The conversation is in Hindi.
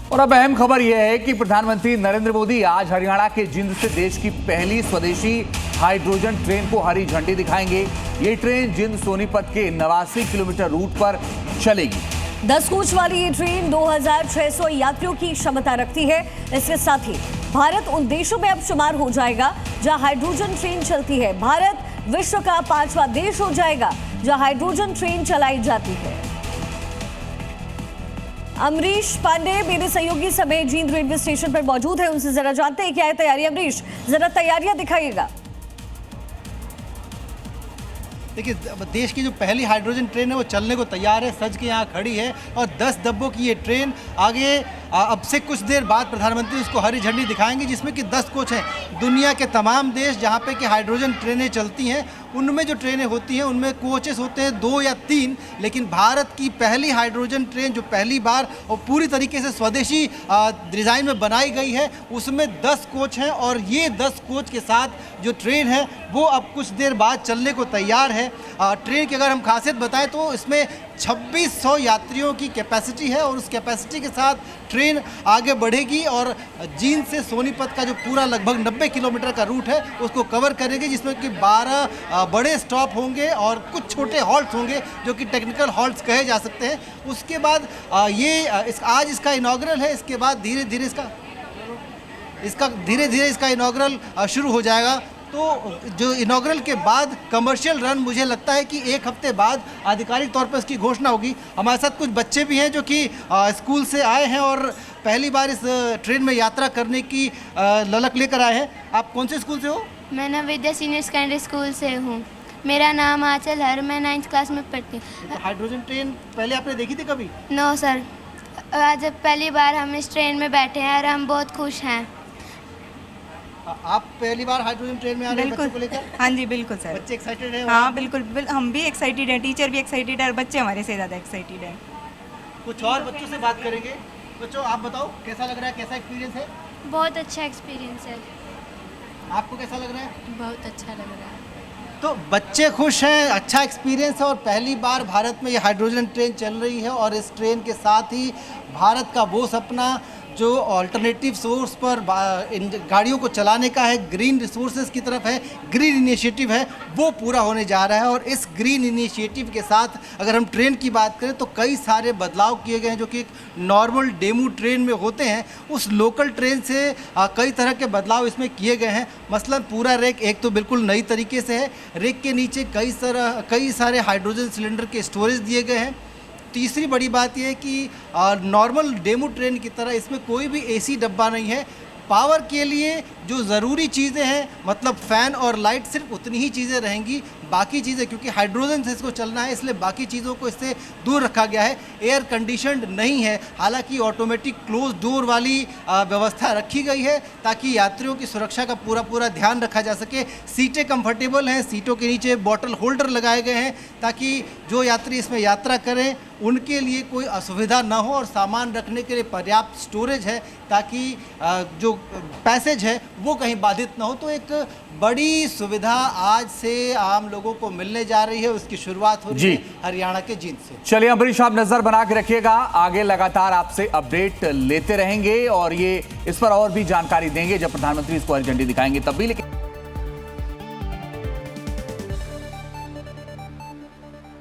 और अब अहम खबर यह है कि प्रधानमंत्री नरेंद्र मोदी आज हरियाणा के जिंद से देश की पहली स्वदेशी हाइड्रोजन ट्रेन को हरी झंडी दिखाएंगे। ये ट्रेन जिंद सोनीपत के 89 किलोमीटर रूट पर चलेगी। 10 कोच वाली ये ट्रेन 2600 यात्रियों की क्षमता रखती है। इसके साथ ही भारत उन देशों में अब शुमार हो जाएगा जहां हाइड्रोजन ट्रेन चलती है। भारत विश्व का 5वां देश हो जाएगा जहां हाइड्रोजन ट्रेन चलाई जाती है। अमरीश पांडे मेरे सहयोगी समेत जींद रेलवे स्टेशन पर मौजूद है, उनसे जरा जानते हैं क्या है तैयारी। अमरीश, जरा तैयारियां दिखाइएगा। देखिए, देश की जो पहली हाइड्रोजन ट्रेन है वो चलने को तैयार है, सज के यहाँ खड़ी है और 10 डब्बों की ये ट्रेन आगे अब से कुछ देर बाद प्रधानमंत्री उसको हरी झंडी दिखाएंगे, जिसमें कि 10 कोच हैं। दुनिया के तमाम देश जहाँ पे कि हाइड्रोजन ट्रेनें चलती हैं उनमें जो ट्रेनें होती हैं उनमें कोचेस होते हैं 2 या 3, लेकिन भारत की पहली हाइड्रोजन ट्रेन जो पहली बार और पूरी तरीके से स्वदेशी डिज़ाइन में बनाई गई है उसमें 10 कोच हैं और ये 10 कोच के साथ जो ट्रेन है वो अब कुछ देर बाद चलने को तैयार है। ट्रेन की अगर हम खासियत बताएं तो इसमें 2600 यात्रियों की कैपेसिटी है और उस कैपेसिटी के साथ ट्रेन आगे बढ़ेगी और जींद से सोनीपत का जो पूरा लगभग 90 किलोमीटर का रूट है उसको कवर करेगी, जिसमें कि 12 बड़े स्टॉप होंगे और कुछ छोटे हॉल्ट्स होंगे जो कि टेक्निकल हॉल्ट्स कहे जा सकते हैं। उसके बाद आज इसका इनॉग्रल है, इसके बाद धीरे धीरे इसका इनॉग्रल शुरू हो जाएगा। तो जो इनॉग्रल के बाद कमर्शियल रन मुझे लगता है कि 1 हफ्ते बाद आधिकारिक तौर पर इसकी घोषणा होगी। हमारे साथ कुछ बच्चे भी हैं जो कि स्कूल से आए हैं और पहली बार इस ट्रेन में यात्रा करने की ललक लेकर आए हैं। आप कौन से स्कूल से हो? मैं नवविद्या सीनियर सेकेंडरी स्कूल से हूँ। मेरा नाम आंचल है, मैं 9th क्लास में पढ़ती हूँ। तो हाइड्रोजन ट्रेन पहले आपने देखी थी कभी? नो सर, आज पहली बार हम इस ट्रेन में बैठे हैं और हम बहुत खुश हैं। आप पहली बार हाइड्रोजन ट्रेन में आ रहे हैं बच्चों को लेकर? हाँ जी बिल्कुल सर। बच्चे एक्साइटेड हैं? हाँ बिल्कुल, हम भी एक्साइटेड हैं, टीचर भी एक्साइटेड है और बच्चे हमारे से ज़्यादा एक्साइटेड हैं। कुछ और बच्चों से बात करेंगे। बच्चों, आप बताओ कैसा लग रहा है, कैसा एक्सपीरियंस है? बहुत अच्छा एक्सपीरियंस है। आपको कैसा लग रहा है? बहुत अच्छा लग रहा है। तो बच्चे खुश हैं, अच्छा एक्सपीरियंस है और पहली बार भारत में ये हाइड्रोजन ट्रेन चल रही है और इस ट्रेन के साथ ही भारत का वो सपना जो अल्टरनेटिव सोर्स पर इन गाड़ियों को चलाने का है, ग्रीन रिसोर्सेज की तरफ है, ग्रीन इनिशिएटिव है, वो पूरा होने जा रहा है। और इस ग्रीन इनिशिएटिव के साथ अगर हम ट्रेन की बात करें तो कई सारे बदलाव किए गए हैं जो कि एक नॉर्मल डेमू ट्रेन में होते हैं, उस लोकल ट्रेन से कई तरह के बदलाव इसमें किए गए हैं। मसलन पूरा रेक एक तो बिल्कुल नई तरीके से है, रेक के नीचे कई सारे हाइड्रोजन सिलेंडर के स्टोरेज दिए गए हैं। तीसरी बड़ी बात यह है कि नॉर्मल डेमो ट्रेन की तरह इसमें कोई भी एसी डब्बा नहीं है। पावर के लिए जो ज़रूरी चीज़ें हैं मतलब फ़ैन और लाइट, सिर्फ उतनी ही चीज़ें रहेंगी। बाकी चीज़ें क्योंकि हाइड्रोजन से इसको चलना है इसलिए बाकी चीज़ों को इससे दूर रखा गया है। एयर कंडीशनड नहीं है, हालांकि ऑटोमेटिक क्लोज डोर वाली व्यवस्था रखी गई है ताकि यात्रियों की सुरक्षा का पूरा ध्यान रखा जा सके। सीटें कंफर्टेबल हैं, सीटों के नीचे बॉटल होल्डर लगाए गए हैं ताकि जो यात्री इसमें यात्रा करें उनके लिए कोई असुविधा ना हो और सामान रखने के लिए पर्याप्त स्टोरेज है ताकि जो पैसेज है वो कहीं बाधित ना हो। तो एक बड़ी सुविधा आज से आम लोगों को मिलने जा रही है, उसकी शुरुआत हो रही है हरियाणा के जींद से। चलिए अमरीश, आप नजर बना के रखिएगा, आगे लगातार आपसे अपडेट लेते रहेंगे और ये इस पर और भी जानकारी देंगे जब प्रधानमंत्री इसको हरी झंडी दिखाएंगे तब भी। लेकिन